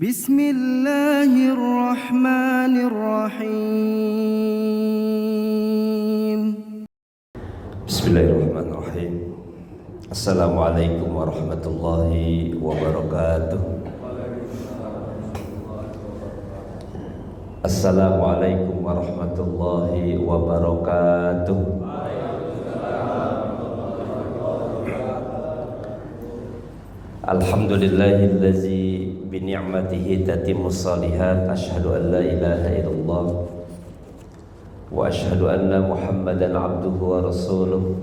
Bismillahirrahmanirrahim. Bismillahirrahmanirrahim. Assalamualaikum warahmatullahi wabarakatuh. Assalamualaikum warahmatullahi wabarakatuh. Alhamdulillahillazi bini'matihi tatimmus shalihat. Asyhadu an la ilaha illallah wa asyhadu anna Muhammadan abduhu wa rasuluh.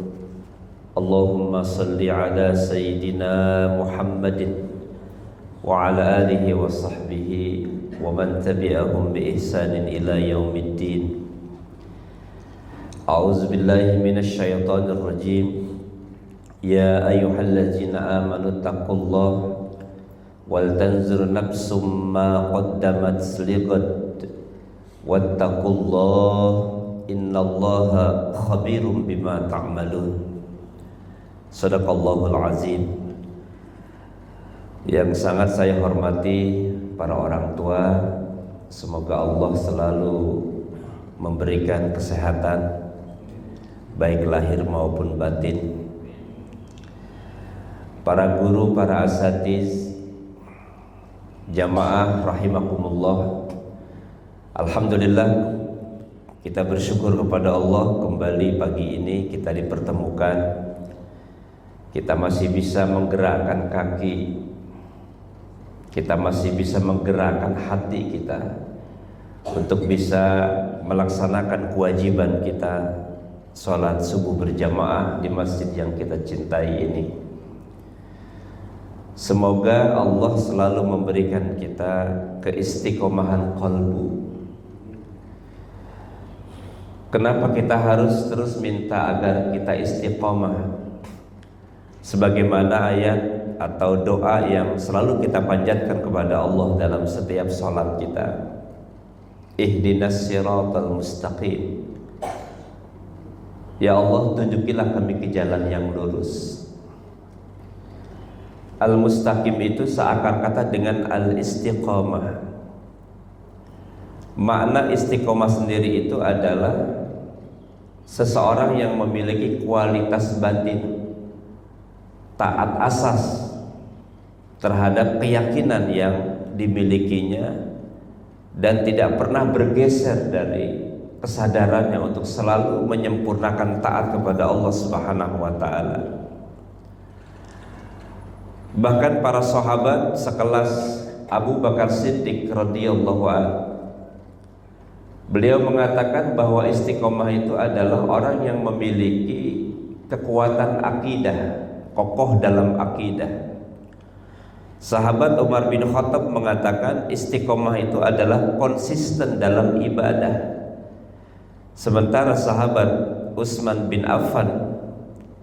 Allahumma salli ala sayyidina Muhammadin wa ala alihi wa sahbihi wa man tabi'ahum bi ihsanin ila yaumiddin. A'udzu billahi minasy syaithanir rajim. Ya ayyuhallazina amanu taqullaha wal tanzur nafsum ma qaddamat lighad wattaqullaha innallaha khabirum bima ta'malun. Shadaqallahul azim. Yang sangat saya hormati para orang tua, semoga Allah selalu memberikan kesehatan baik lahir maupun batin. Para guru, para asatiz, jamaah rahimakumullah. Alhamdulillah, kita bersyukur kepada Allah kembali pagi ini kita dipertemukan. Kita masih bisa menggerakkan kaki, kita masih bisa menggerakkan hati kita untuk bisa melaksanakan kewajiban kita sholat subuh berjamaah di masjid yang kita cintai ini. Semoga Allah selalu memberikan kita keistiqomahan qalbu. Kenapa kita harus terus minta agar kita istiqomah? Sebagaimana ayat atau doa yang selalu kita panjatkan kepada Allah dalam setiap sholat kita. Ihdinas siratal mustaqim. Ya Allah, tunjukilah kami ke jalan yang lurus. Al-mustaqim itu seakar kata dengan al-istiqomah. Makna istiqomah sendiri itu adalah seseorang yang memiliki kualitas batin, taat asas terhadap keyakinan yang dimilikinya dan tidak pernah bergeser dari kesadarannya untuk selalu menyempurnakan taat kepada Allah Subhanahu wa taala. Bahkan para sahabat sekelas Abu Bakar Siddiq radhiyallahu anhu, beliau mengatakan bahwa istiqomah itu adalah orang yang memiliki kekuatan akidah, kokoh dalam akidah. Sahabat Umar bin Khattab mengatakan istiqomah itu adalah konsisten dalam ibadah. Sementara sahabat Utsman bin Affan,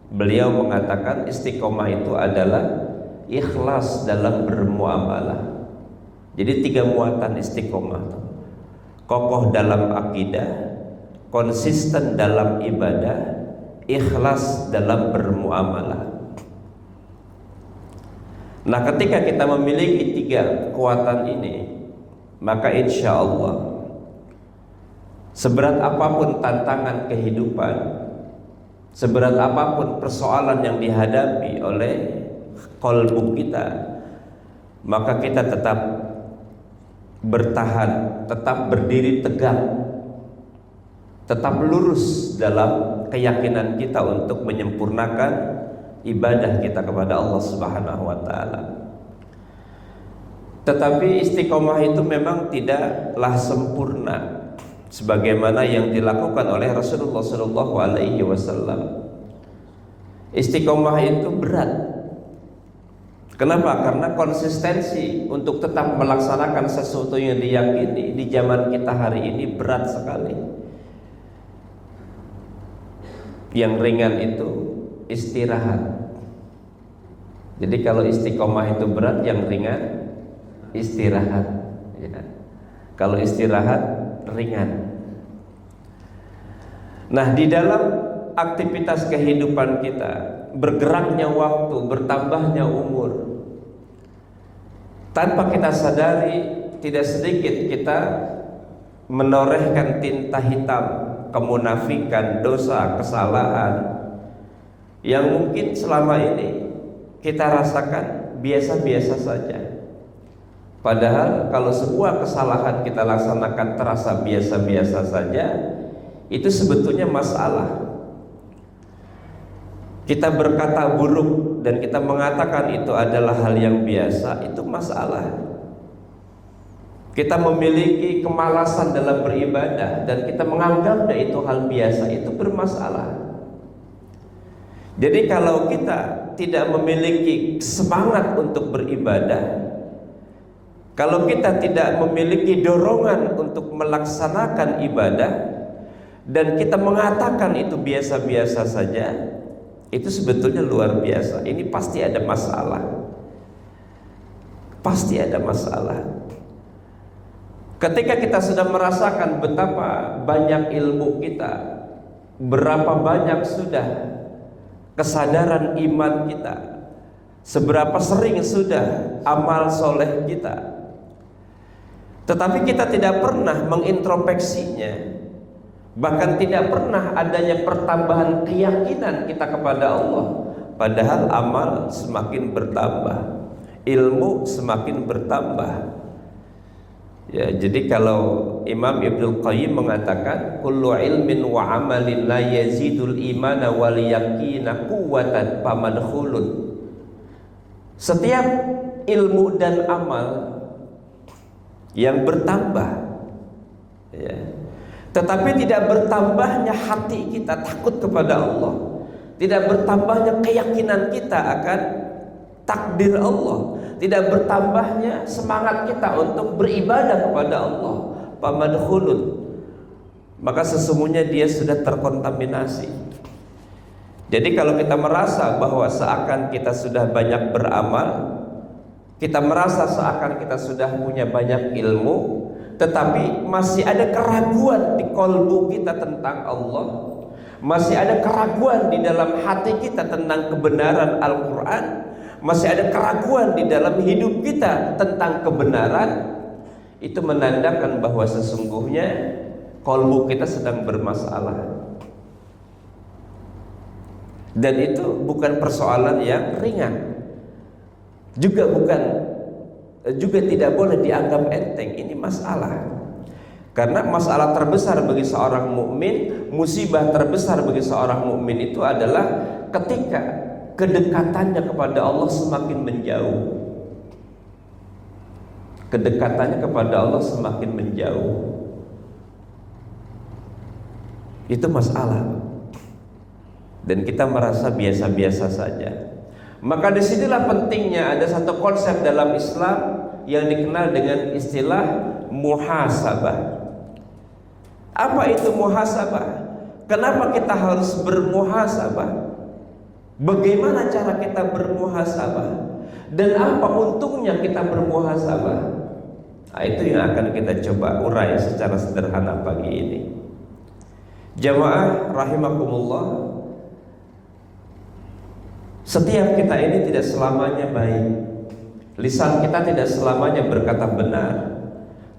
beliau mengatakan istiqomah itu adalah ikhlas dalam bermuamalah. Jadi 3 muatan istiqomah: kokoh dalam akidah, konsisten dalam ibadah, ikhlas dalam bermuamalah. Nah, ketika kita memiliki 3 kekuatan ini, maka insya Allah seberat apapun tantangan kehidupan, seberat apapun persoalan yang dihadapi oleh qalbu kita, maka kita tetap bertahan, tetap berdiri tegak, tetap lurus dalam keyakinan kita untuk menyempurnakan ibadah kita kepada Allah Subhanahu wa taala. Tetapi istiqomah itu memang tidaklah sempurna sebagaimana yang dilakukan oleh Rasulullah sallallahu alaihi wasallam. Istiqomah itu berat. Kenapa? Karena konsistensi untuk tetap melaksanakan sesuatu yang diyakini di zaman kita hari ini berat sekali. Yang ringan itu istirahat. Jadi kalau istiqomah itu berat, yang ringan istirahat. Ya. Kalau istirahat ringan. Nah, di dalam aktivitas kehidupan kita, bergeraknya waktu, bertambahnya umur, Tanpa kita sadari, tidak sedikit kita menorehkan tinta hitam kemunafikan, dosa, kesalahan yang mungkin selama ini kita rasakan biasa-biasa saja. Padahal kalau sebuah kesalahan kita laksanakan terasa biasa-biasa saja, itu sebetulnya masalah. Kita berkata buruk dan kita mengatakan itu adalah hal yang biasa, itu masalah. Kita memiliki kemalasan dalam beribadah dan kita menganggap itu hal biasa, itu bermasalah. Jadi kalau kita tidak memiliki semangat untuk beribadah, kalau kita tidak memiliki dorongan untuk melaksanakan ibadah dan kita mengatakan itu biasa-biasa saja, itu sebetulnya luar biasa. Ini pasti ada masalah. Pasti ada masalah. Ketika kita sudah merasakan betapa banyak ilmu kita, berapa banyak sudah kesadaran iman kita, seberapa sering sudah amal soleh kita, tetapi kita tidak pernah mengintrospeksinya, bahkan tidak pernah adanya pertambahan keyakinan kita kepada Allah. Padahal amal semakin bertambah, ilmu semakin bertambah. Ya, jadi kalau Imam Ibnul Qayyim mengatakan kullu ilmin wa amalin la yazidul imana wal yaqina quwwatan famadkhulun. Setiap ilmu dan amal yang bertambah, ya, tetapi tidak bertambahnya hati kita takut kepada Allah, tidak bertambahnya keyakinan kita akan takdir Allah, tidak bertambahnya semangat kita untuk beribadah kepada Allah, famadkhulun, maka sesungguhnya dia sudah terkontaminasi. Jadi kalau kita merasa bahwa seakan kita sudah banyak beramal, kita merasa seakan kita sudah punya banyak ilmu, tetapi masih ada keraguan di kolbu kita tentang Allah, masih ada keraguan di dalam hati kita tentang kebenaran Al-Quran, masih ada keraguan di dalam hidup kita tentang kebenaran, itu menandakan bahwa sesungguhnya kolbu kita sedang bermasalah. Dan itu bukan persoalan yang ringan, juga tidak boleh dianggap enteng. Ini masalah, karena masalah terbesar bagi seorang mukmin, musibah terbesar bagi seorang mukmin itu adalah ketika kedekatannya kepada Allah semakin menjauh. Kedekatannya kepada Allah semakin menjauh, itu masalah. Dan kita merasa biasa-biasa saja. Maka disinilah pentingnya ada satu konsep dalam Islam yang dikenal dengan istilah muhasabah. Apa itu muhasabah? Kenapa kita harus bermuhasabah? Bagaimana cara kita bermuhasabah? Dan apa untungnya kita bermuhasabah? Nah, itu yang akan kita coba urai secara sederhana pagi ini. Jamaah rahimakumullah, setiap kita ini tidak selamanya baik. Lisan kita tidak selamanya berkata benar.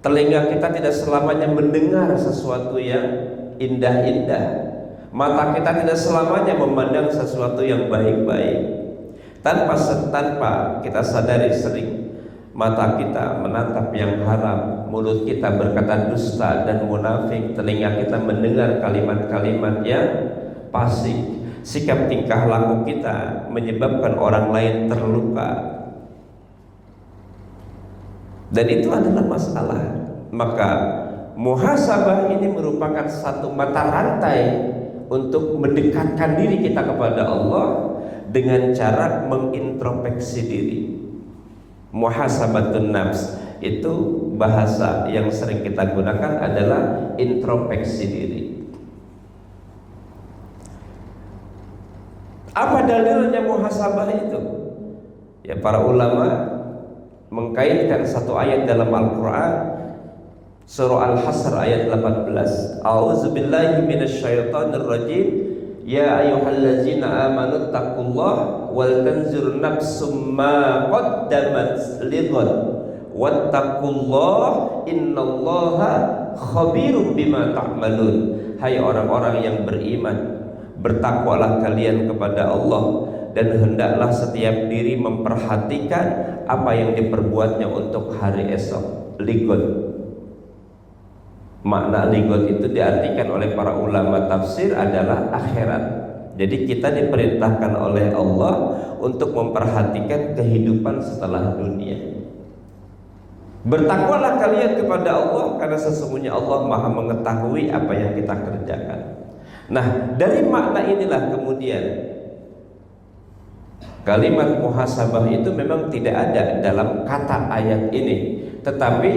Telinga kita tidak selamanya mendengar sesuatu yang indah-indah. Mata kita tidak selamanya memandang sesuatu yang baik-baik. Tanpa kita sadari sering mata kita menatap yang haram, mulut kita berkata dusta dan munafik, telinga kita mendengar kalimat-kalimat yang fasik. Sikap tingkah laku kita menyebabkan orang lain terluka, dan itu adalah masalah. Maka muhasabah ini merupakan satu mata rantai untuk mendekatkan diri kita kepada Allah dengan cara mengintrospeksi diri. Muhasabatun nafs itu bahasa yang sering kita gunakan adalah introspeksi diri. Apa dalilnya muhasabah itu? Ya, para ulama mengkaitkan satu ayat dalam Al-Quran, surah Al-Hasr ayat 18. A'udzubillahi minasyaitonir rajim. Ya ayyuhallazina amanu taqullaha wal tanzur nafsum ma qaddamat lighad wattaqullah innallaha khabirum bima ta'malun. Hai orang-orang yang beriman, bertakwalah kalian kepada Allah, dan hendaklah setiap diri memperhatikan apa yang diperbuatnya untuk hari esok. Ligot, makna ligot itu diartikan oleh para ulama tafsir adalah akhirat. Jadi kita diperintahkan oleh Allah untuk memperhatikan kehidupan setelah dunia. Bertakwalah kalian kepada Allah, karena sesungguhnya Allah Maha mengetahui apa yang kita kerjakan. Nah, dari makna inilah kemudian kalimat muhasabah itu memang tidak ada dalam kata ayat ini, tetapi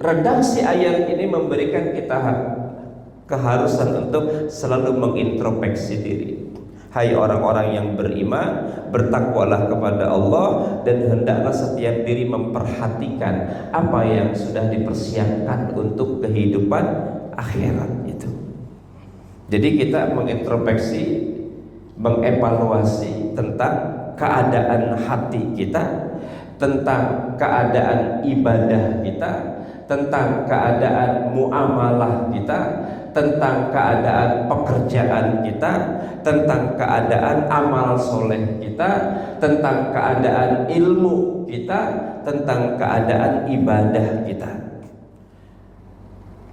redaksi ayat ini memberikan kita keharusan untuk selalu mengintrospeksi diri. Hai orang-orang yang beriman, bertakwalah kepada Allah, dan hendaklah setiap diri memperhatikan apa yang sudah dipersiapkan untuk kehidupan akhirat itu. Jadi kita mengintrospeksi, mengevaluasi tentang keadaan hati kita, tentang keadaan ibadah kita, tentang keadaan muamalah kita, tentang keadaan pekerjaan kita, tentang keadaan amal soleh kita, tentang keadaan ilmu kita, tentang keadaan ibadah kita.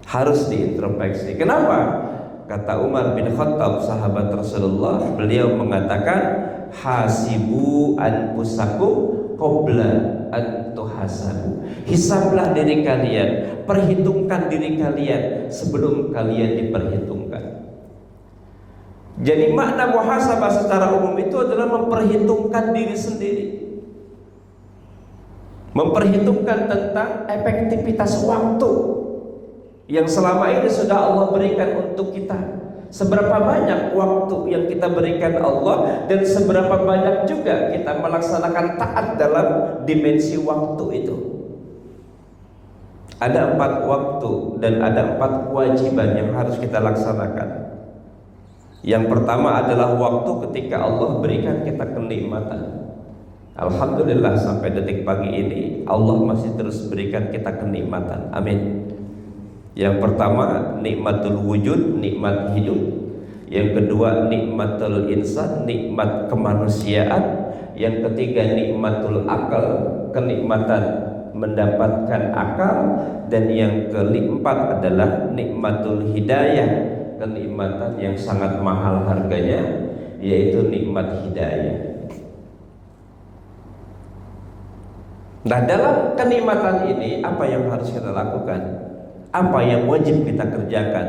Harus diintrospeksi. Kenapa? Kata Umar bin Khattab, sahabat Rasulullah, beliau mengatakan, hasibu anfusakum qabla an tuhasabu. Hisablah diri kalian, perhitungkan diri kalian sebelum kalian diperhitungkan. Jadi makna muhasabah secara umum itu adalah memperhitungkan diri sendiri, memperhitungkan tentang efektivitas waktu yang selama ini sudah Allah berikan untuk kita. Seberapa banyak waktu yang kita berikan Allah, dan seberapa banyak juga kita melaksanakan taat dalam dimensi waktu itu. Ada 4 waktu dan ada 4 kewajiban yang harus kita laksanakan. Yang pertama adalah waktu ketika Allah berikan kita kenikmatan. Alhamdulillah sampai detik pagi ini Allah masih terus berikan kita kenikmatan. Amin. Yang pertama nikmatul wujud, nikmat hidup. Yang kedua nikmatul insan, nikmat kemanusiaan. Yang ketiga nikmatul akal, kenikmatan mendapatkan akal. Dan yang keempat adalah nikmatul hidayah, kenikmatan yang sangat mahal harganya, yaitu nikmat hidayah. Nah, dalam kenikmatan ini apa yang harus kita lakukan? Apa yang wajib kita kerjakan?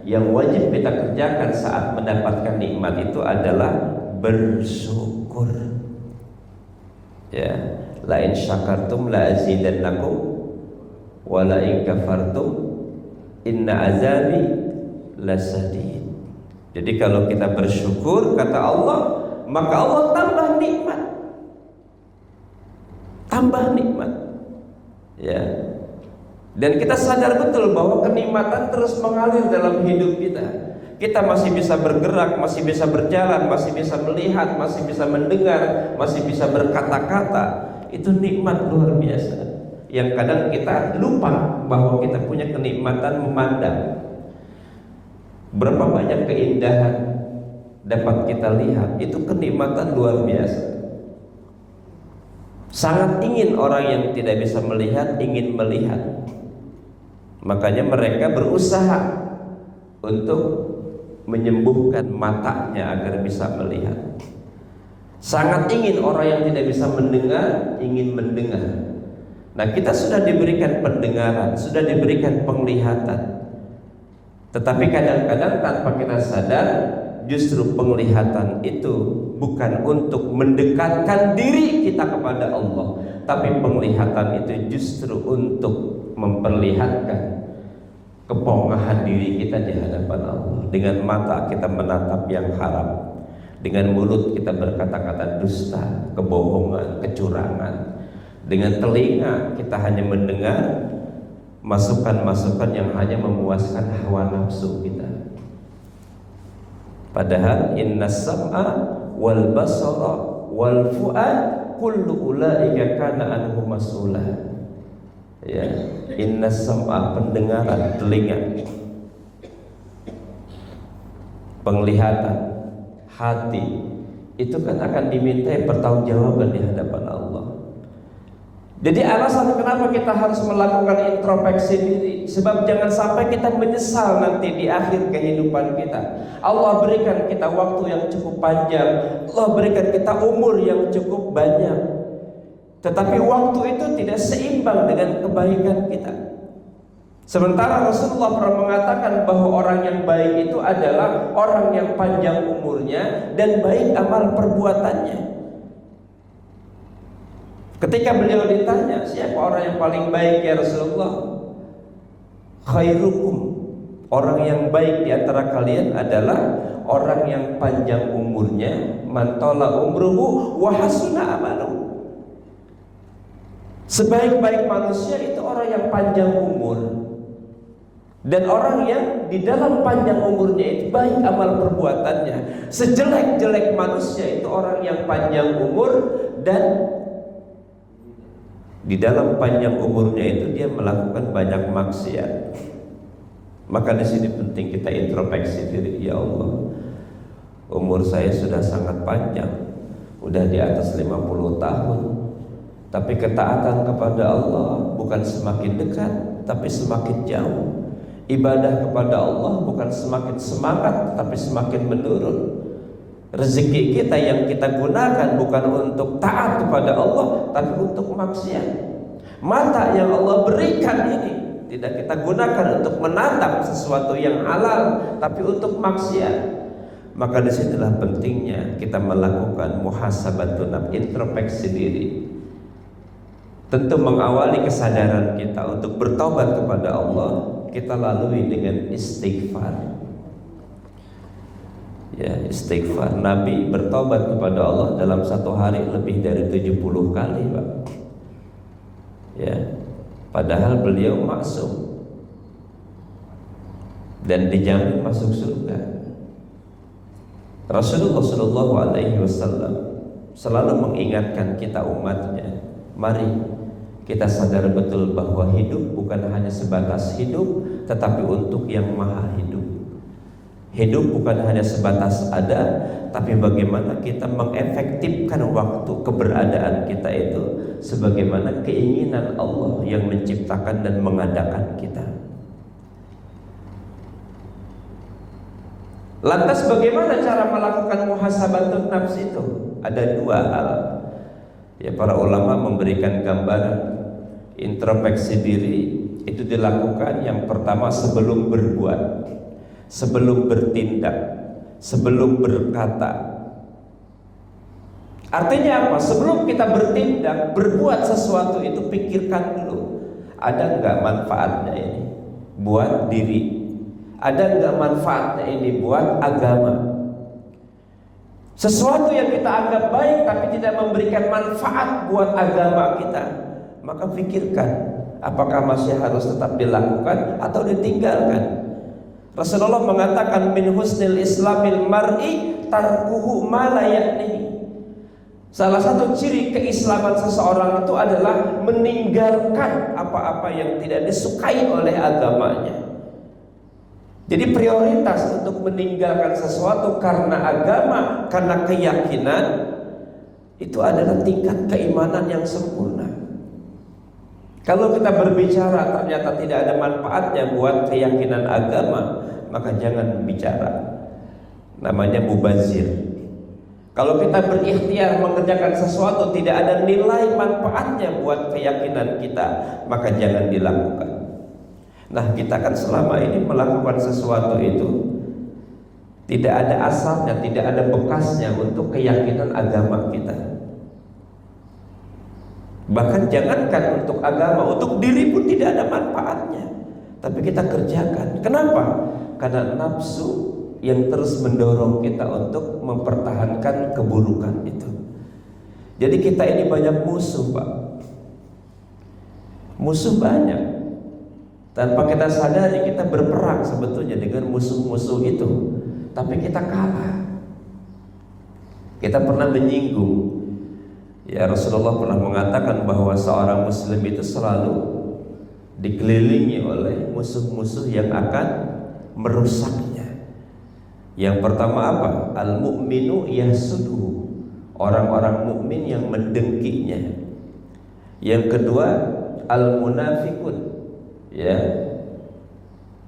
Yang wajib kita kerjakan saat mendapatkan nikmat itu adalah bersyukur. Ya, la in syakartum la azidannakum wa la in kafartum inna azabi lasadid. Jadi kalau kita bersyukur, kata Allah, maka Allah tambah nikmat. Tambah nikmat. Ya. Dan kita sadar betul bahwa kenikmatan terus mengalir dalam hidup kita. Kita masih bisa bergerak, masih bisa berjalan, masih bisa melihat, masih bisa mendengar, masih bisa berkata-kata. Itu nikmat luar biasa, yang kadang kita lupa bahwa kita punya kenikmatan memandang. Berapa banyak keindahan dapat kita lihat, itu kenikmatan luar biasa. Sangat ingin orang yang tidak bisa melihat ingin melihat. Makanya mereka berusaha untuk menyembuhkan matanya agar bisa melihat. Sangat ingin orang yang tidak bisa mendengar ingin mendengar. Nah, kita sudah diberikan pendengaran, sudah diberikan penglihatan. Tetapi kadang-kadang tanpa kita sadar, justru penglihatan itu bukan untuk mendekatkan diri kita kepada Allah, tapi penglihatan itu justru untuk memperlihatkan kepongahan diri kita di hadapan Allah. Dengan mata kita menatap yang haram, dengan mulut kita berkata-kata dusta, kebohongan, kecurangan. Dengan telinga kita hanya mendengar masukan-masukan yang hanya memuaskan hawa nafsu kita. Padahal innas sam'a wal basara wal fu'ad kullu ulaika kana anhu mas'ula. Ya, inna sam'a, pendengaran, telinga, penglihatan, hati, itu kan akan dimintai pertanggungjawaban di hadapan Allah. Jadi alasan kenapa kita harus melakukan introspeksi diri, sebab jangan sampai kita menyesal nanti di akhir kehidupan kita. Allah berikan kita waktu yang cukup panjang, Allah berikan kita umur yang cukup banyak, tetapi waktu itu tidak seimbang dengan kebaikan kita. Sementara Rasulullah pernah mengatakan bahwa orang yang baik itu adalah orang yang panjang umurnya dan baik amal perbuatannya. Ketika beliau ditanya, siapa orang yang paling baik ya Rasulullah? Khairukum, orang yang baik di antara kalian adalah orang yang panjang umurnya, mantola umruhu wa hasuna amaluhu. Sebaik-baik manusia itu orang yang panjang umur, dan orang yang di dalam panjang umurnya itu baik amal perbuatannya. Sejelek-jelek manusia itu orang yang panjang umur dan di dalam panjang umurnya itu dia melakukan banyak maksiat. Maka di sini penting kita introspeksi diri. Ya Allah, umur saya sudah sangat panjang, udah di atas 50 tahun, tapi ketaatan kepada Allah bukan semakin dekat, tapi semakin jauh. Ibadah kepada Allah bukan semakin semangat, tapi semakin menurun. Rezeki kita yang kita gunakan bukan untuk taat kepada Allah, tapi untuk maksiat. Mata yang Allah berikan ini tidak kita gunakan untuk menatap sesuatu yang halal, tapi untuk maksiat. Maka disinilah pentingnya kita melakukan muhasabatun nafs, introspeksi diri. Tentu mengawali kesadaran kita untuk bertobat kepada Allah, kita lalui dengan istighfar. Ya, istighfar. Nabi bertobat kepada Allah dalam satu hari lebih dari 70 kali, Pak. Ya, padahal beliau maksum dan dijamin masuk surga. Rasulullah Shallallahu Alaihi Wasallam selalu mengingatkan kita umatnya, mari kita sadar betul bahwa hidup bukan hanya sebatas hidup, tetapi untuk yang maha hidup. Hidup bukan hanya sebatas ada, tapi bagaimana kita mengefektifkan waktu keberadaan kita itu sebagaimana keinginan Allah yang menciptakan dan mengadakan kita. Lantas bagaimana cara melakukan muhasabatun nafs itu? Ada dua hal. Ya, para ulama memberikan gambaran introspeksi diri itu dilakukan yang pertama sebelum berbuat, sebelum bertindak, sebelum berkata. Artinya apa? Sebelum kita bertindak, berbuat sesuatu itu pikirkan dulu, ada nggak manfaatnya ini buat diri? Ada nggak manfaatnya ini buat agama? Sesuatu yang kita anggap baik tapi tidak memberikan manfaat buat agama kita, maka pikirkan apakah masih harus tetap dilakukan atau ditinggalkan. Rasulullah mengatakan min husnil islamil mar'i tarkuhu ma la ya'ni. Salah satu ciri keislaman seseorang itu adalah meninggalkan apa-apa yang tidak disukai oleh agamanya. Jadi prioritas untuk meninggalkan sesuatu karena agama, karena keyakinan, itu adalah tingkat keimanan yang sempurna. Kalau kita berbicara ternyata tidak ada manfaatnya buat keyakinan agama, maka jangan bicara. Namanya mubazir. Kalau kita berikhtiar mengerjakan sesuatu tidak ada nilai manfaatnya buat keyakinan kita, maka jangan dilakukan. Nah, kita kan selama ini melakukan sesuatu itu tidak ada asalnya, tidak ada bekasnya untuk keyakinan agama kita. Bahkan jangankan untuk agama, untuk diri pun tidak ada manfaatnya, tapi kita kerjakan. Kenapa? Karena nafsu yang terus mendorong kita untuk mempertahankan keburukan itu. Jadi kita ini banyak musuh, Pak. Musuh banyak. Tanpa kita sadari kita berperang sebetulnya dengan musuh-musuh itu, tapi kita kalah. Kita pernah menyinggung, ya Rasulullah pernah mengatakan bahwa seorang muslim itu selalu dikelilingi oleh musuh-musuh yang akan merusaknya. Yang pertama apa? Al-mu'minu yahsuduhu, orang-orang mukmin yang mendengkinya. Yang kedua, al-munafiqun, ya,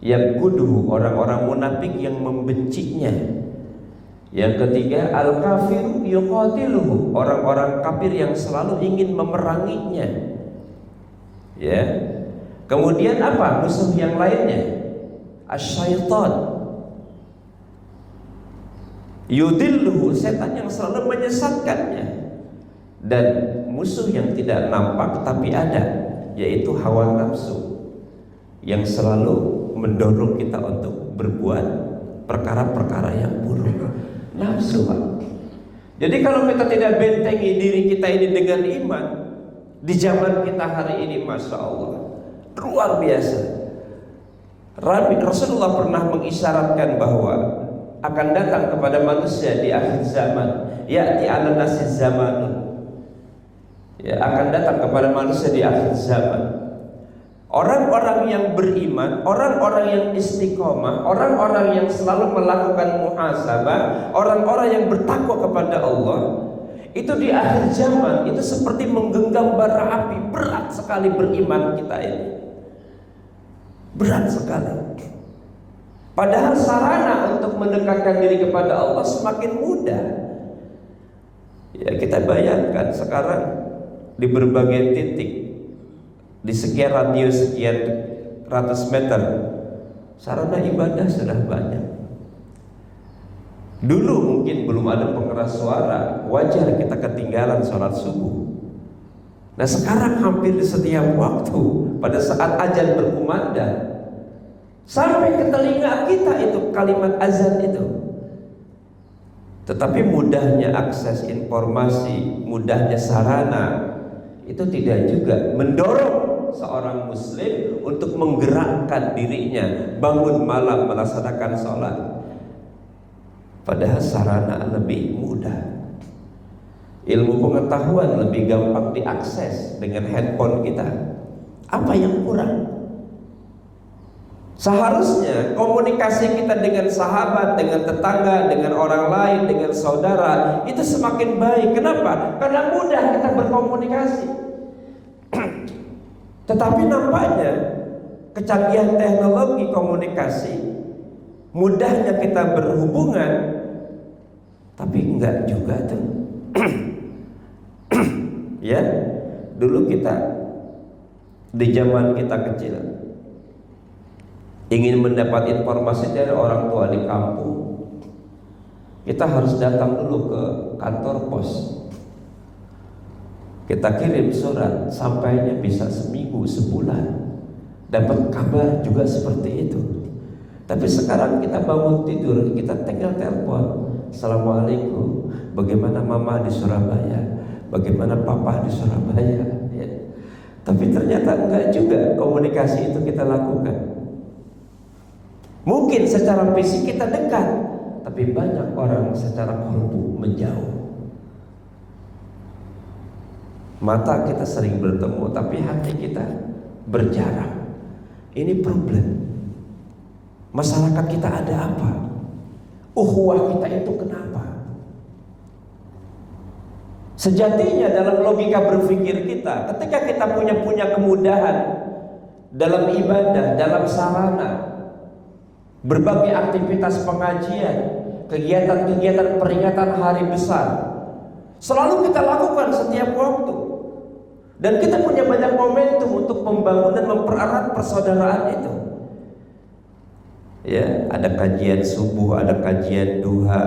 yang kuduhu, orang-orang munafik yang membencinya. Yang ketiga, al-kafiru yuqatiluhu, orang-orang kafir yang selalu ingin memeranginya. Ya. Kemudian apa? Musuh yang lainnya, asy-syaitan. Yudilluhu, setan yang selalu menyesatkannya. Dan musuh yang tidak nampak tapi ada, yaitu hawa nafsu, yang selalu mendorong kita untuk berbuat perkara-perkara yang buruk. Nafsu, Pak. Jadi kalau kita tidak bentengi diri kita ini dengan iman, di zaman kita hari ini, Masya Allah, luar biasa. Rasulullah pernah mengisyaratkan bahwa akan datang kepada manusia di akhir zaman, ya'ti 'alan nasi zamanun, ya, akan datang kepada manusia di akhir zaman orang-orang yang beriman, orang-orang yang istiqomah, orang-orang yang selalu melakukan muhasabah, orang-orang yang bertakwa kepada Allah. Itu di akhir zaman itu seperti menggenggam bara api. Berat sekali beriman kita ini, berat sekali. Padahal sarana untuk mendekatkan diri kepada Allah semakin mudah. Ya, kita bayangkan sekarang di berbagai titik, di sekian radius sekian ratus meter, sarana ibadah sudah banyak. Dulu mungkin belum ada pengeras suara, wajar kita ketinggalan sholat subuh. Nah sekarang hampir di setiap waktu, pada saat azan berkumandang, sampai ke telinga kita itu kalimat azan itu. Tetapi mudahnya akses informasi, mudahnya sarana, itu tidak juga mendorong seorang muslim untuk menggerakkan dirinya bangun malam melaksanakan sholat. Padahal sarana lebih mudah, ilmu pengetahuan lebih gampang diakses dengan handphone kita. Apa yang kurang? Seharusnya komunikasi kita dengan sahabat, dengan tetangga, dengan orang lain, dengan saudara itu semakin baik. Kenapa? Karena mudah kita berkomunikasi. Tetapi nampaknya kecanggihan teknologi komunikasi, mudahnya kita berhubungan, tapi enggak juga tuh. Ya, dulu kita di zaman kita kecil ingin mendapat informasi dari orang tua di kampung, kita harus datang dulu ke kantor pos. Kita kirim surat, sampainya bisa seminggu, sebulan. Dapat kabar juga seperti itu. Tapi sekarang kita bangun tidur, kita tinggal telepon, assalamualaikum, bagaimana mama di Surabaya, bagaimana papa di Surabaya, ya. Tapi ternyata enggak juga komunikasi itu kita lakukan. Mungkin secara fisik kita dekat, tapi banyak orang secara kalbu menjauh. Mata kita sering bertemu, tapi hati kita berjarak. Ini problem. Masyarakat kita ada apa? Ukhuwah kita itu kenapa? Sejatinya dalam logika berpikir kita, ketika kita punya kemudahan dalam ibadah, dalam sarana, berbagai aktivitas pengajian, kegiatan-kegiatan peringatan hari besar, selalu kita lakukan setiap waktu. Dan kita punya banyak momentum untuk membangun dan mempererat persaudaraan itu. Ya, ada kajian subuh, ada kajian duha,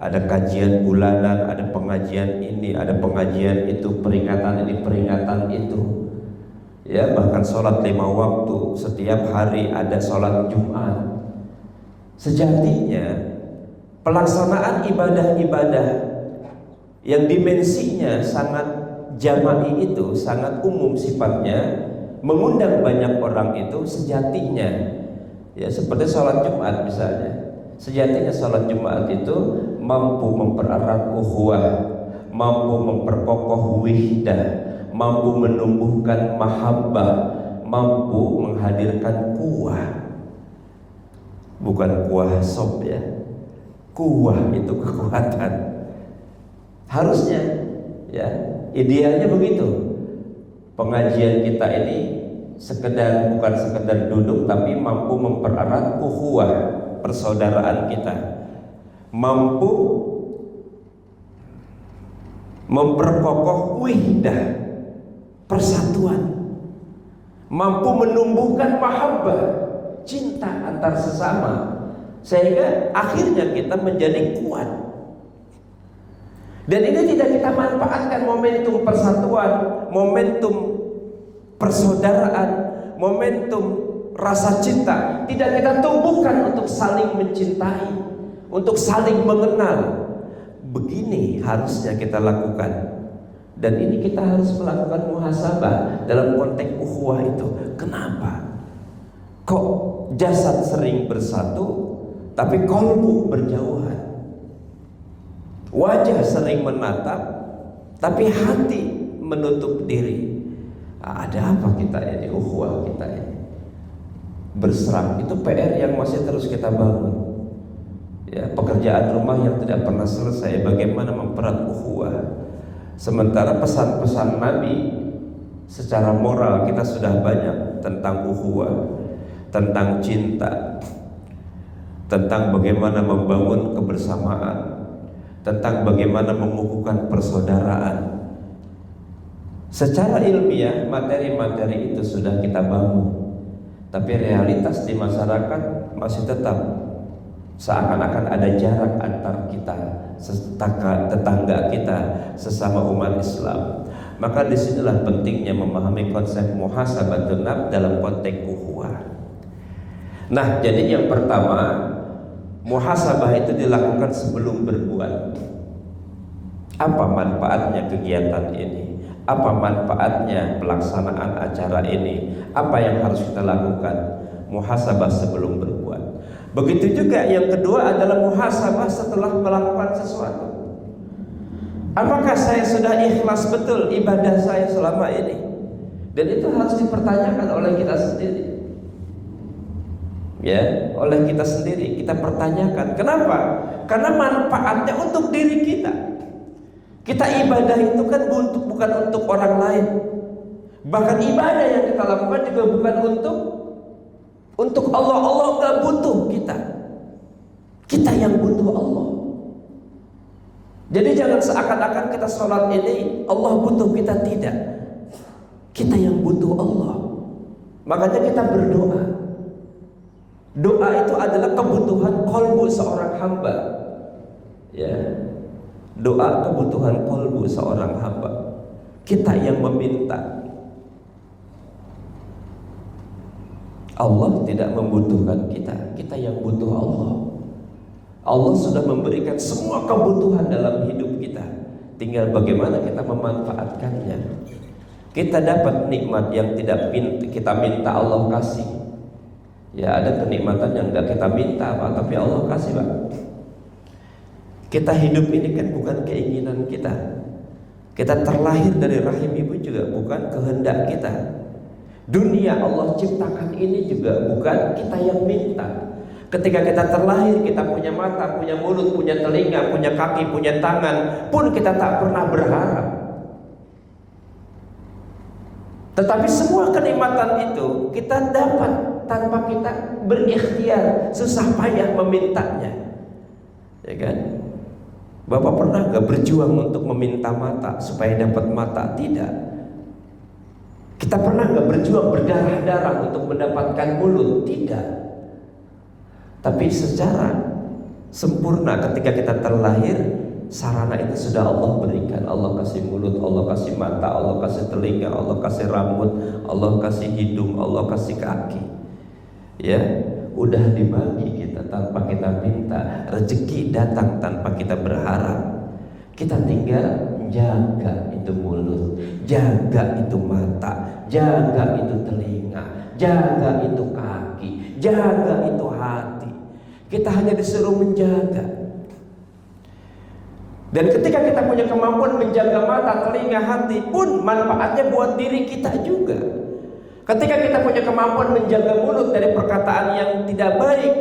ada kajian bulanan, ada pengajian ini, ada pengajian itu, peringatan ini, peringatan itu. Ya, bahkan sholat 5 waktu, setiap hari ada sholat Jumat. Sejatinya pelaksanaan ibadah-ibadah yang dimensinya sangat jama'i itu, sangat umum sifatnya, mengundang banyak orang itu, sejatinya ya seperti sholat Jumat misalnya, sejatinya sholat Jumat itu mampu mempererat ukhuwah, mampu memperkokoh wihdah, mampu menumbuhkan mahabbah, mampu menghadirkan kuah. Bukan kuah sop ya. Kuah itu kekuatan. Harusnya ya, idealnya begitu. Pengajian kita ini bukan sekedar duduk, tapi mampu mempererat ukhuwah, persaudaraan kita. Mampu memperkokoh wihdah, persatuan. Mampu menumbuhkan mahabbah, cinta antar sesama, sehingga akhirnya kita menjadi kuat. Dan ini tidak kita manfaatkan momentum persatuan, momentum persaudaraan, momentum rasa cinta, tidak kita tumbuhkan untuk saling mencintai, untuk saling mengenal. Begini harusnya kita lakukan. Dan ini kita harus melakukan muhasabah dalam konteks ukhuwah itu. Kenapa? Kok jasad sering bersatu, tapi qalbu berjauhan? Wajah sering menatap, tapi hati menutup diri. Ada apa kita ini? Ukhuwah kita ini berserang. Itu PR yang masih terus kita bangun. Ya, pekerjaan rumah yang tidak pernah selesai. Bagaimana mempererat ukhuwah? Sementara pesan-pesan Nabi secara moral kita sudah banyak tentang ukhuwah, tentang cinta, tentang bagaimana membangun kebersamaan, tentang bagaimana mengukuhkan persaudaraan. Secara ilmiah materi-materi itu sudah kita bangun, tapi realitas di masyarakat masih tetap seakan-akan ada jarak antar kita, tetangga kita, sesama umat Islam. Maka disinilah pentingnya memahami konsep muhasabatun nafs dalam konteks ukhuwah. Nah, jadi yang pertama, muhasabah itu dilakukan sebelum berbuat. Apa manfaatnya kegiatan ini? Apa manfaatnya pelaksanaan acara ini? Apa yang harus kita lakukan? Muhasabah sebelum berbuat. Begitu juga yang kedua adalah muhasabah setelah melakukan sesuatu. Apakah saya sudah ikhlas betul ibadah saya selama ini? Dan itu harus dipertanyakan oleh kita sendiri. Ya, oleh kita sendiri kita pertanyakan. Kenapa? Karena manfaatnya untuk diri kita. Kita ibadah itu kan bukan untuk orang lain. Bahkan ibadah yang kita lakukan juga bukan untuk Allah. Allah nggak butuh kita. Kita yang butuh Allah. Jadi jangan seakan-akan kita sholat ini Allah butuh kita, tidak. Kita yang butuh Allah. Makanya kita berdoa. Doa itu adalah kebutuhan qalbu seorang hamba. Ya. Doa kebutuhan qalbu seorang hamba. Kita yang meminta. Allah tidak membutuhkan kita. Kita yang butuh Allah. Allah sudah memberikan semua kebutuhan dalam hidup kita. Tinggal bagaimana kita memanfaatkannya. Kita dapat nikmat yang tidak kita minta Allah kasih. Ya, ada kenikmatan yang tidak kita minta Pak, tapi Allah kasih Pak. Kita hidup ini kan bukan keinginan kita. Kita terlahir dari rahim ibu juga bukan kehendak kita. Dunia Allah ciptakan ini juga bukan kita yang minta. Ketika kita terlahir, kita punya mata, punya mulut, punya telinga, punya kaki, punya tangan, pun kita tak pernah berharap. Tetapi semua kenikmatan itu kita dapat tanpa kita berikhtiar, susah payah memintanya. Ya kan? Bapak pernah gak berjuang untuk meminta mata supaya dapat mata? Tidak. Kita pernah gak berjuang berdarah-darah untuk mendapatkan mulut? Tidak. Tapi secara sempurna ketika kita terlahir, sarana itu sudah Allah berikan. Allah kasih mulut, Allah kasih mata, Allah kasih telinga, Allah kasih rambut, Allah kasih hidung, Allah kasih kaki. Ya, udah dibagi kita tanpa kita minta. Rezeki datang tanpa kita berharap. Kita tinggal jaga itu mulut, jaga itu mata, jaga itu telinga, jaga itu kaki, jaga itu hati. Kita hanya disuruh menjaga. Dan ketika kita punya kemampuan menjaga mata, telinga, hati pun manfaatnya buat diri kita juga. Ketika kita punya kemampuan menjaga mulut dari perkataan yang tidak baik,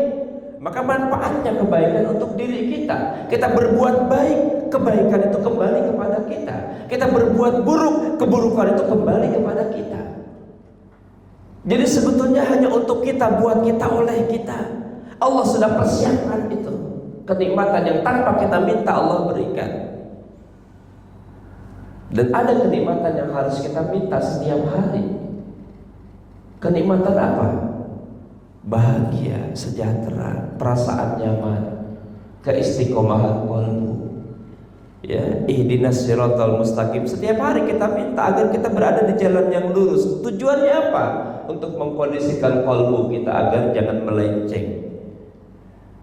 maka manfaatnya kebaikan untuk diri kita. Kita berbuat baik, kebaikan itu kembali kepada kita. Kita berbuat buruk, keburukan itu kembali kepada kita. Jadi sebetulnya hanya untuk kita, buat kita, oleh kita. Allah sudah persiapkan itu. Kenikmatan yang tanpa kita minta Allah berikan. Dan ada kenikmatan yang harus kita minta setiap hari. Kenikmatan apa? Bahagia, sejahtera, perasaan nyaman, keistiqomahan qalbu. Ya, ihdinas siratal mustaqim. Setiap hari kita minta agar kita berada di jalan yang lurus. Tujuannya apa? Untuk mengkondisikan qalbu kita agar jangan melenceng.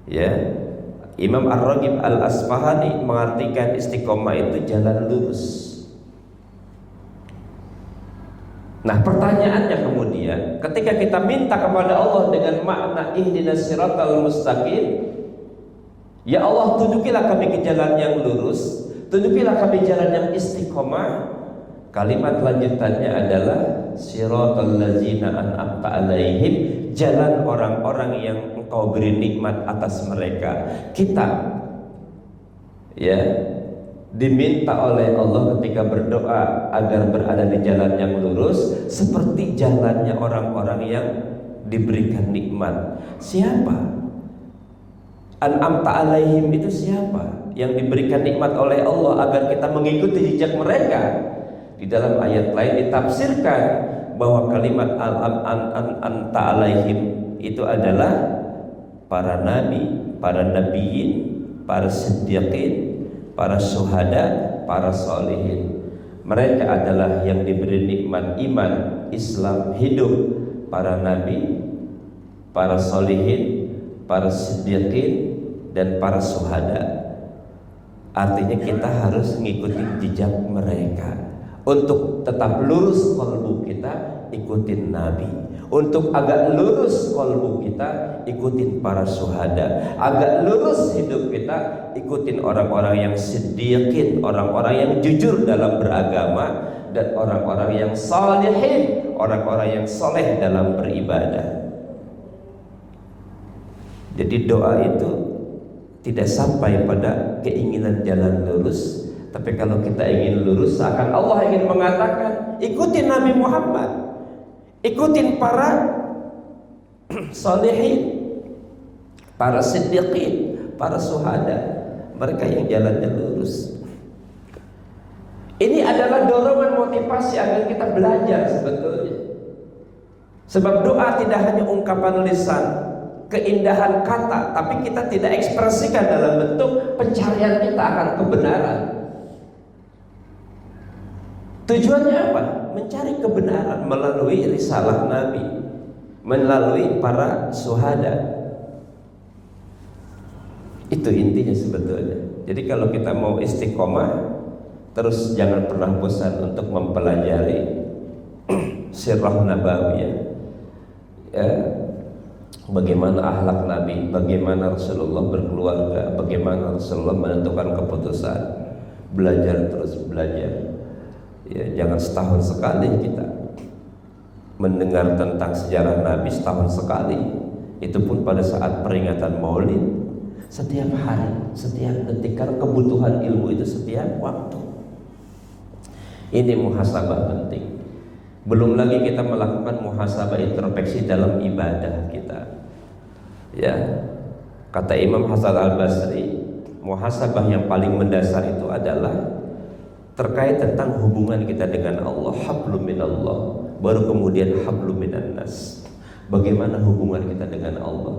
Ya, Imam Ar-Raghib Al-Asfahani mengartikan istiqomah itu jalan lurus. Nah, pertanyaannya kemudian, ketika kita minta kepada Allah dengan makna ihdinas siratal mustaqim, ya Allah, tunjukilah kami ke jalan yang lurus, tunjukilah kami jalan yang istiqomah. Kalimat lanjutannya adalah siratal ladzina an'amta alaihim, jalan orang-orang yang Engkau beri nikmat atas mereka. Kita ya diminta oleh Allah ketika berdoa agar berada di jalan yang lurus seperti jalannya orang-orang yang diberikan nikmat. Siapa? An'amta alaihim itu siapa? Yang diberikan nikmat oleh Allah agar kita mengikuti jejak mereka. Di dalam ayat lain ditafsirkan bahwa kalimat an'amta alaihim itu adalah para nabi, para nabiyin, para siddiqin, para syuhada, para solihin. Mereka adalah yang diberi nikmat iman, Islam, hidup. Para nabi, para solihin, para siddiqin, dan para syuhada. Artinya kita harus mengikuti jejak mereka. Untuk tetap lurus qalbu kita, ikutin nabi. Untuk agak lurus qalbu kita, ikutin para syuhada. Agak lurus hidup kita, ikutin orang-orang yang siddiqin, orang-orang yang jujur dalam beragama, dan orang-orang yang salihin, orang-orang yang soleh dalam beribadah. Jadi doa itu tidak sampai pada keinginan jalan lurus, tapi kalau kita ingin lurus, seakan Allah ingin mengatakan, ikutin Nabi Muhammad, ikutin para salihin, para siddiqin, para syuhada, mereka yang jalannya lurus. Ini adalah dorongan motivasi agar kita belajar sebetulnya. Sebab doa tidak hanya ungkapan lisan, keindahan kata, tapi kita tidak ekspresikan dalam bentuk pencarian kita akan kebenaran. Tujuannya apa? Mencari kebenaran melalui risalah Nabi, melalui para syuhada. Itu intinya sebetulnya. Jadi kalau kita mau istiqomah, terus jangan pernah bosan untuk mempelajari sirah nabawiyah, ya, bagaimana akhlak Nabi, bagaimana Rasulullah berkeluarga, bagaimana Rasulullah menentukan keputusan. Belajar terus belajar. Ya, jangan setahun sekali kita mendengar tentang sejarah Nabi, setahun sekali. Itu pun pada saat peringatan Maulid. Setiap hari, setiap detik, karena kebutuhan ilmu itu setiap waktu. Ini muhasabah penting. Belum lagi kita melakukan muhasabah introspeksi dalam ibadah kita. Ya, kata Imam Hasan Al-Basri, muhasabah yang paling mendasar itu adalah terkait tentang hubungan kita dengan Allah, hablum minallah, baru kemudian hablum minan nas. Bagaimana hubungan kita dengan Allah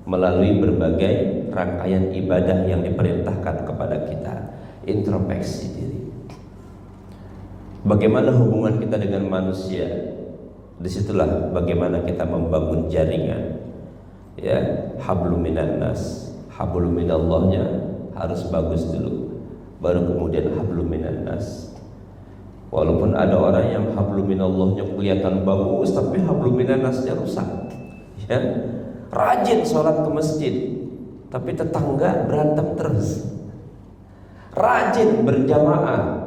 melalui berbagai rangkaian ibadah yang diperintahkan kepada kita. Introspeksi diri. Bagaimana hubungan kita dengan manusia? Disitulah bagaimana kita membangun jaringan. Ya, hablum minan nas, hablum minallahnya harus bagus dulu, baru kemudian hablum minan nas. Walaupun ada orang yang hablum minallahnya kelihatan bagus, tapi hablum minan nasnya rusak. Ya, rajin sholat ke masjid, tapi tetangga berantem terus. Rajin berjamaah,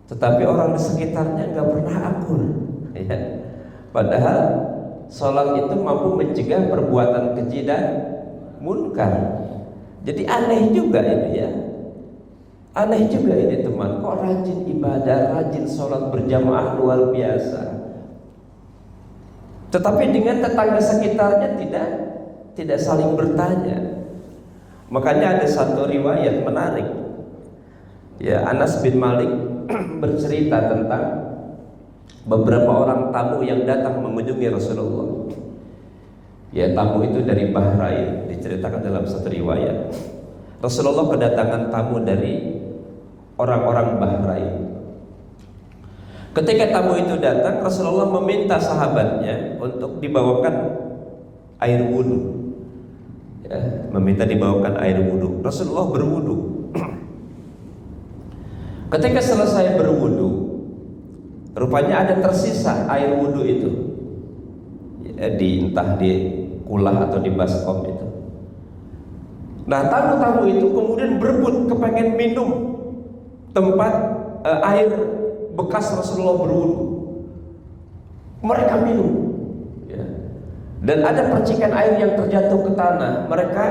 tetapi orang di sekitarnya nggak pernah akur. Ya, Padahal sholat itu mampu mencegah perbuatan keji dan munkar. Jadi aneh juga ini ya. Aneh juga ini teman. Kok rajin ibadah, rajin sholat berjamaah luar biasa, tetapi dengan tetangga sekitarnya tidak saling bertanya. Makanya ada satu riwayat menarik. Ya, Anas bin Malik bercerita tentang beberapa orang tamu yang datang mengunjungi Rasulullah. Ya, tamu itu dari Bahrain, diceritakan dalam satu riwayat. Rasulullah kedatangan tamu dari orang-orang Bahrain. Ketika tamu itu datang, Rasulullah meminta sahabatnya untuk dibawakan air wudhu. Ya, meminta dibawakan air wudhu. Rasulullah berwudhu. Ketika selesai berwudhu, rupanya ada tersisa air wudhu itu, ya, entah di kulah atau di baskom itu. Nah, tamu-tamu itu kemudian berebut kepengen minum tempat air bekas Rasulullah berwudhu. Mereka minum, ya. Dan ada percikan air yang terjatuh ke tanah. Mereka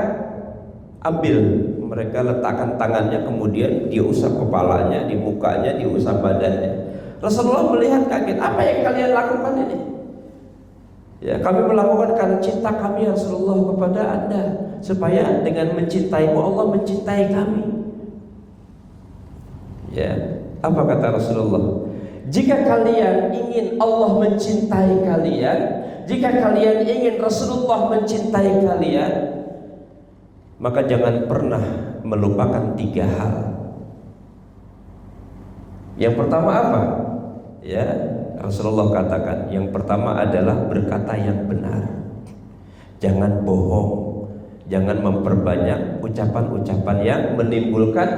ambil, mereka letakkan tangannya, kemudian diusap kepalanya, di mukanya, diusap badannya. Rasulullah melihat kaget, apa yang kalian lakukan ini? Ya, kami melakukan karena cinta kami ya Rasulullah kepada Anda, supaya dengan mencintaimu Allah mencintai kami. Ya, apa kata Rasulullah? Jika kalian ingin Allah mencintai kalian, jika kalian ingin Rasulullah mencintai kalian, maka jangan pernah melupakan 3 hal. Yang pertama apa? Ya, Rasulullah katakan, yang pertama adalah berkata yang benar. Jangan bohong, jangan memperbanyak ucapan-ucapan yang menimbulkan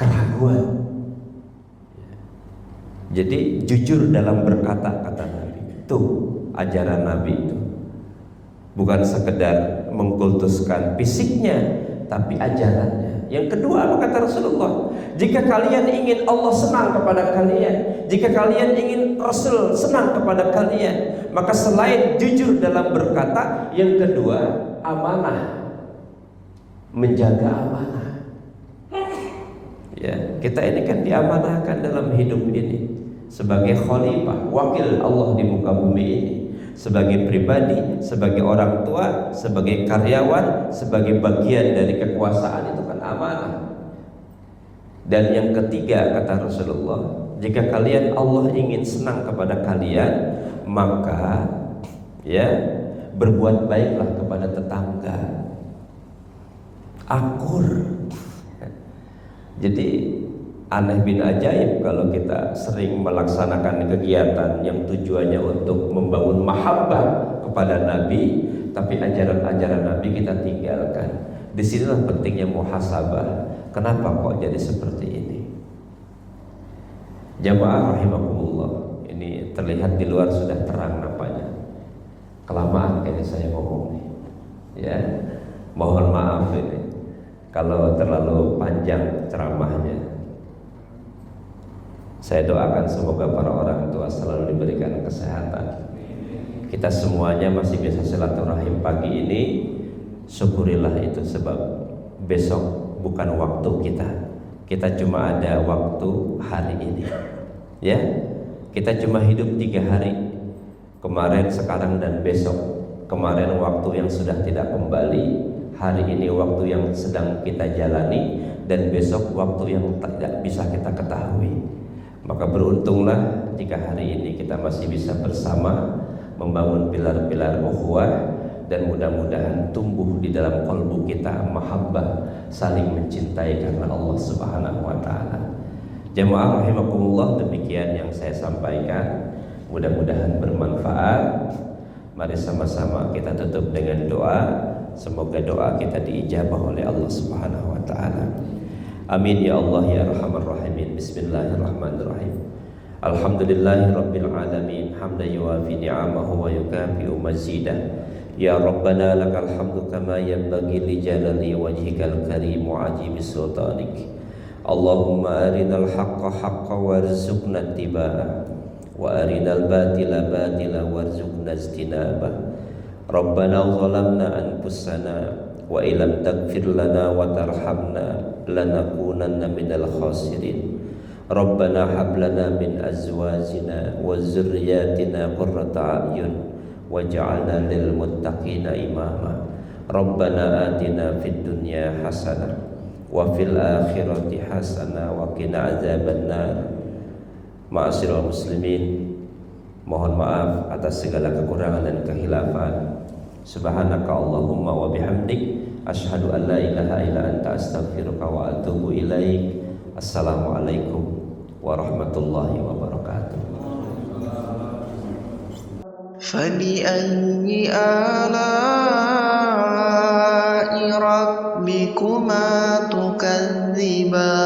keraguan. Jadi jujur dalam berkata, kata Nabi. Itu ajaran Nabi itu. Bukan sekedar mengkultuskan fisiknya, tapi ajarannya. Yang kedua apa kata Rasulullah? Jika kalian ingin Allah senang kepada kalian, jika kalian ingin Rasul senang kepada kalian, maka selain jujur dalam berkata, yang kedua amanah, menjaga amanah. Ya, kita ini kan diamanahkan dalam hidup ini sebagai khalifah, wakil Allah di muka bumi ini, sebagai pribadi, sebagai orang tua, sebagai karyawan, sebagai bagian dari kekuasaan, itu kan amanah. Dan yang ketiga kata Rasulullah, jika kalian Allah ingin senang kepada kalian, maka ya berbuat baiklah kepada tetangga, akur. Jadi aneh bin ajaib kalau kita sering melaksanakan kegiatan yang tujuannya untuk membangun mahabbah kepada Nabi, tapi ajaran-ajaran Nabi kita tinggalkan. Disinilah pentingnya muhasabah. Kenapa kok jadi seperti ini? Jamaah rahimakumullah, ini terlihat di luar sudah terang nampaknya. Kelamaan kayaknya saya ngomong nih. Ya, mohon maaf ini kalau terlalu panjang ceramahnya. Saya doakan semoga para orang tua selalu diberikan kesehatan. Kita semuanya masih bisa silaturahim pagi ini. Syukurilah itu, sebab besok bukan waktu kita. Kita cuma ada waktu hari ini. Ya, kita cuma hidup 3 hari. Kemarin, sekarang, dan besok. Kemarin waktu yang sudah tidak kembali, hari ini waktu yang sedang kita jalani, dan besok waktu yang tidak bisa kita ketahui. Maka beruntunglah jika hari ini kita masih bisa bersama membangun pilar-pilar ukhuwah, dan mudah-mudahan tumbuh di dalam kalbu kita mahabbah, saling mencintai karena Allah Subhanahu wa taala. Jamaah rahimakumullah, demikian yang saya sampaikan, mudah-mudahan bermanfaat. Mari sama-sama kita tutup dengan doa. Semoga doa kita diijabah oleh Allah Subhanahu wa taala. Amin ya Allah ya arhamar rahimin. Bismillahirrahmanirrahim. Alhamdulillahirabbil alamin, hamdan yuwafi ni'amahu wa yukafi'u mazidah. Ya Rabbana lakal hamdu kama yanbaghi li jalali wajhikal karim wa ajimi sultanik. Allahumma arinal haqqa haqqa warzuqna ittiba'ah وأرنا الباطل باطلا وارزقنا اجتنابه ربنا ظلمنا أنفسنا وإن لم تغفر لنا وترحمنا لنكونن من الخاسرين ربنا هب لنا من أزواجنا وذرياتنا قرة أعين واجعلنا للمتقين إماما ربنا آتنا في الدنيا حسنة وفي الآخرة حسنة وقنا عذاب النار. Ma'asyiral muslimin, mohon maaf atas segala kekurangan dan kehilafan. Subhanaka Allahumma wa bihamdik asyhadu an la ilaha illa anta astaghfiruka wa atubu ilaik. Assalamualaikum warahmatullahi wabarakatuh. فبأي آلاء ربكما تكذبان